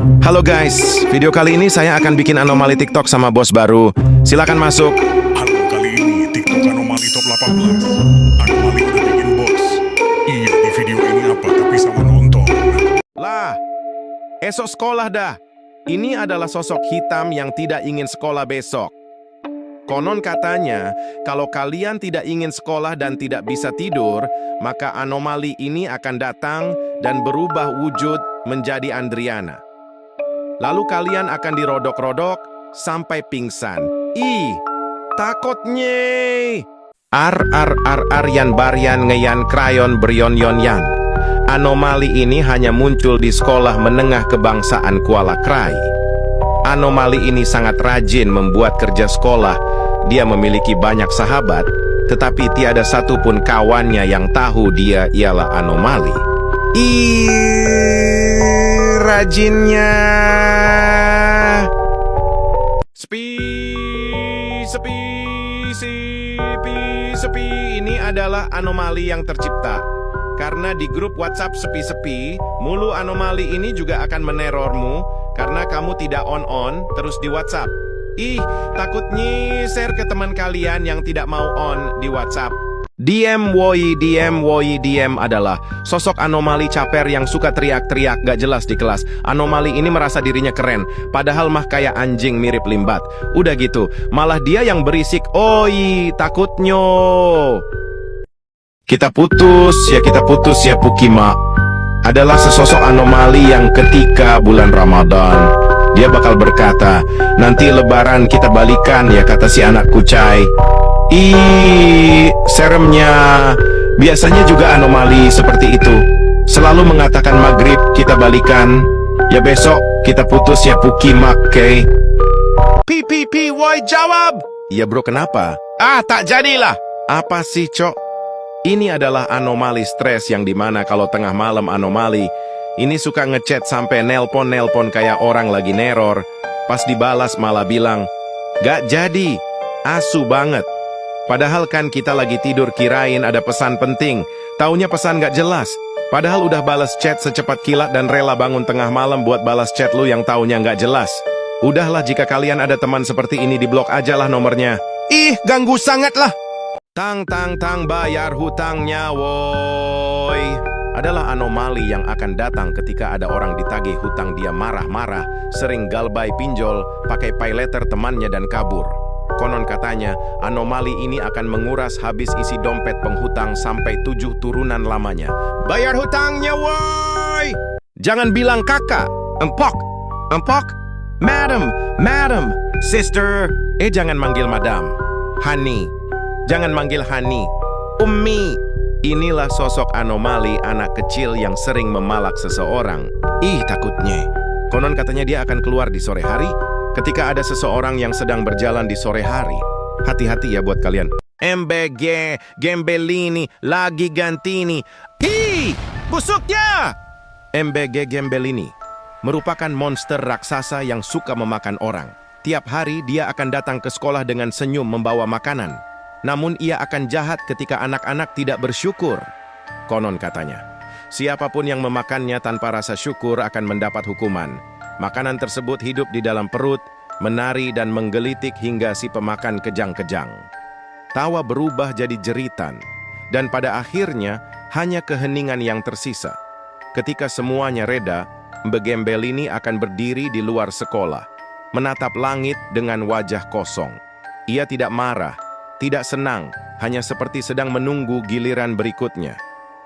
Halo guys, video kali ini saya akan bikin anomali TikTok sama bos baru. Silakan masuk. Halo, kali ini TikTok anomali top 18. Anomali udah bikin bos. Iya, di video ini apa tapi sama nonton. Lah, esok sekolah dah. Ini adalah sosok hitam yang tidak ingin sekolah besok. Konon katanya, kalau kalian tidak ingin sekolah dan tidak bisa tidur, maka anomali ini akan datang dan berubah wujud menjadi Andriana. Lalu kalian akan dirodok-rodok sampai pingsan. Ih, takutnya. Aryan barian ngeyan krayon beryon yon yan. Anomali ini hanya muncul di sekolah menengah kebangsaan Kuala Krai. Anomali ini sangat rajin membuat kerja sekolah. Dia memiliki banyak sahabat, tetapi tiada satupun kawannya yang tahu dia ialah anomali. Rajinnya. Sepi. Ini adalah anomali yang tercipta. Karena di grup WhatsApp sepi-sepi, mulu anomali ini juga akan menerormu karena kamu tidak on-on terus di WhatsApp. Ih, takutnya share ke teman kalian yang tidak mau on di WhatsApp. DM adalah sosok anomali caper yang suka teriak-teriak gak jelas di kelas. Anomali ini merasa dirinya keren, padahal mah kayak anjing mirip limbat. Udah gitu, malah dia yang berisik. Oi, takutnya. Kita putus ya Pukima. Adalah sesosok anomali yang ketika bulan Ramadan dia bakal berkata, nanti lebaran kita balikan ya, kata si anak kucai. Seremnya. Biasanya juga anomali seperti itu. Selalu mengatakan maghrib kita balikan, ya besok kita putus ya Pukima, oke? Woi jawab. Iya bro, kenapa? Tak jadilah. Apa sih cok? Ini adalah anomali stres yang dimana kalau tengah malam anomali ini suka ngechat sampai nelpon kayak orang lagi neror. Pas dibalas malah bilang, gak jadi, asu banget. Padahal kan kita lagi tidur kirain ada pesan penting, taunya pesan gak jelas. Padahal udah balas chat secepat kilat dan rela bangun tengah malam buat balas chat lu yang taunya gak jelas. Udahlah, jika kalian ada teman seperti ini diblok aja lah nomornya. Ganggu sangat lah. Tang bayar hutangnya woi. Adalah anomali yang akan datang ketika ada orang ditagih hutang, dia marah-marah, sering galbay pinjol, pakai pay letter temannya dan kabur. Konon katanya, anomali ini akan menguras habis isi dompet penghutang sampai 7 turunan lamanya. Bayar hutangnya woi. Jangan bilang kakak, empok, madam, sister. Jangan manggil madam, honey. Jangan manggil honey, ummi. Inilah sosok anomali anak kecil yang sering memalak seseorang. Takutnya. Konon katanya dia akan keluar di sore hari ketika ada seseorang yang sedang berjalan di sore hari. Hati-hati ya buat kalian. MBG, Gembelini, lagi gantini. Busuknya! MBG Gembelini merupakan monster raksasa yang suka memakan orang. Tiap hari dia akan datang ke sekolah dengan senyum membawa makanan. Namun ia akan jahat ketika anak-anak tidak bersyukur. Konon katanya, siapapun yang memakannya tanpa rasa syukur akan mendapat hukuman. Makanan tersebut hidup di dalam perut, menari dan menggelitik hingga si pemakan kejang-kejang. Tawa berubah jadi jeritan, dan pada akhirnya hanya keheningan yang tersisa. Ketika semuanya reda, Mbak Gembel ini akan berdiri di luar sekolah, menatap langit dengan wajah kosong. Ia tidak marah, tidak senang, hanya seperti sedang menunggu giliran berikutnya.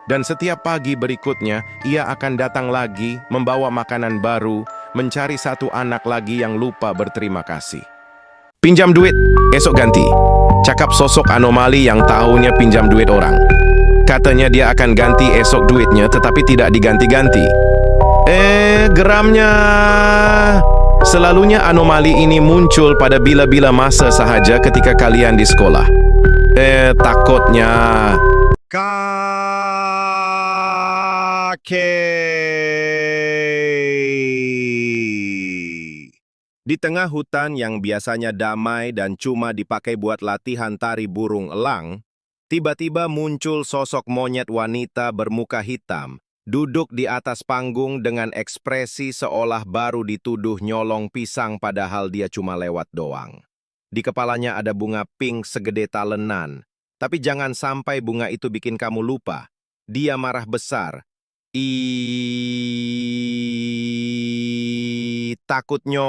Dan setiap pagi berikutnya, ia akan datang lagi, membawa makanan baru, mencari satu anak lagi yang lupa berterima kasih. Pinjam duit, esok ganti. Cakap sosok anomali yang tahunya pinjam duit orang. Katanya dia akan ganti esok duitnya, tetapi tidak diganti-ganti. Geramnya. Selalunya anomali ini muncul pada bila-bila masa sahaja ketika kalian di sekolah. Takutnya. Di tengah hutan yang biasanya damai dan cuma dipakai buat latihan tari burung elang, tiba-tiba muncul sosok monyet wanita bermuka hitam duduk di atas panggung dengan ekspresi seolah baru dituduh nyolong pisang padahal dia cuma lewat doang. Di kepalanya ada bunga pink segede talenan. Tapi jangan sampai bunga itu bikin kamu lupa. Dia marah besar. Takutnya.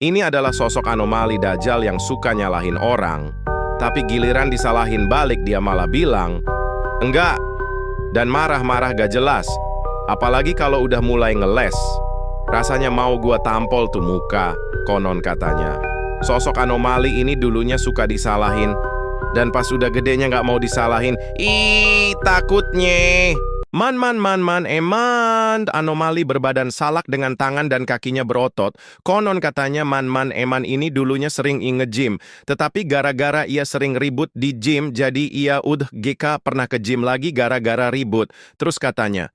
Ini adalah sosok anomali Dajjal yang suka nyalahin orang. Tapi giliran disalahin balik dia malah bilang, enggak. Dan marah-marah gak jelas. Apalagi kalau udah mulai ngeles. Rasanya mau gua tampol tuh muka, konon katanya. Sosok anomali ini dulunya suka disalahin. Dan pas udah gedenya gak mau disalahin, takutnya. Eman. Anomali berbadan salak dengan tangan dan kakinya berotot. Konon katanya eman ini dulunya sering nge-gym. Tetapi gara-gara ia sering ribut di gym, jadi ia GK pernah ke gym lagi gara-gara ribut. Terus katanya,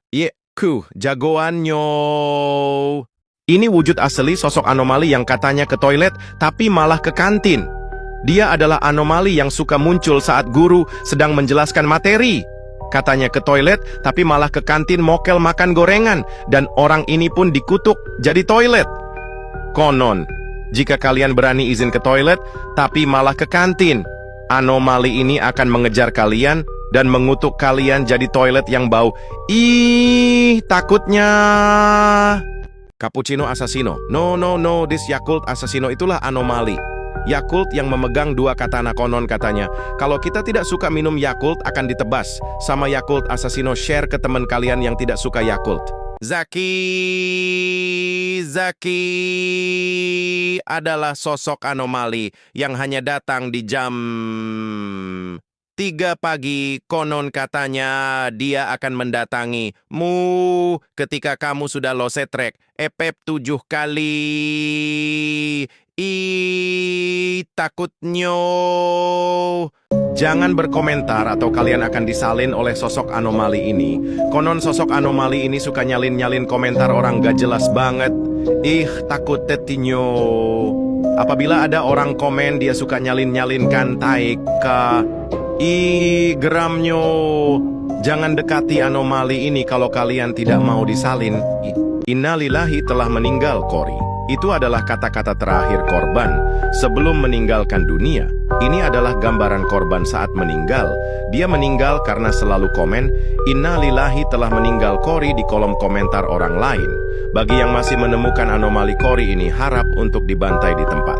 jagoannya. Ini wujud asli sosok anomali yang katanya ke toilet, tapi malah ke kantin. Dia adalah anomali yang suka muncul saat guru sedang menjelaskan materi. Katanya ke toilet, tapi malah ke kantin mokel makan gorengan. Dan orang ini pun dikutuk jadi toilet. Konon, jika kalian berani izin ke toilet, tapi malah ke kantin, anomali ini akan mengejar kalian dan mengutuk kalian jadi toilet yang bau. Takutnya. Cappuccino Assassino. No, this Yakult Assassino itulah anomali. Yakult yang memegang dua katana konon katanya. Kalau kita tidak suka minum Yakult akan ditebas sama Yakult Assassino. Share ke teman kalian yang tidak suka Yakult. Zaki adalah sosok anomali yang hanya datang di jam 3 pagi. Konon katanya dia akan mendatangimu ketika kamu sudah losetrek epep 7 kali. Takutnya. Jangan berkomentar atau kalian akan disalin oleh sosok anomali ini. Konon sosok anomali ini suka nyalin komentar orang gak jelas banget. Takut tetinyo. Apabila ada orang komen dia suka nyalin-nyalinkan taika. Geramnyo. Jangan dekati anomali ini kalau kalian tidak mau disalin. Innalillahi telah meninggal Cory. Itu adalah kata-kata terakhir korban sebelum meninggalkan dunia. Ini adalah gambaran korban saat meninggal. Dia meninggal karena selalu komen, Innalillahi telah meninggal Cory di kolom komentar orang lain. Bagi yang masih menemukan anomali Cory ini, harap untuk dibantai di tempat.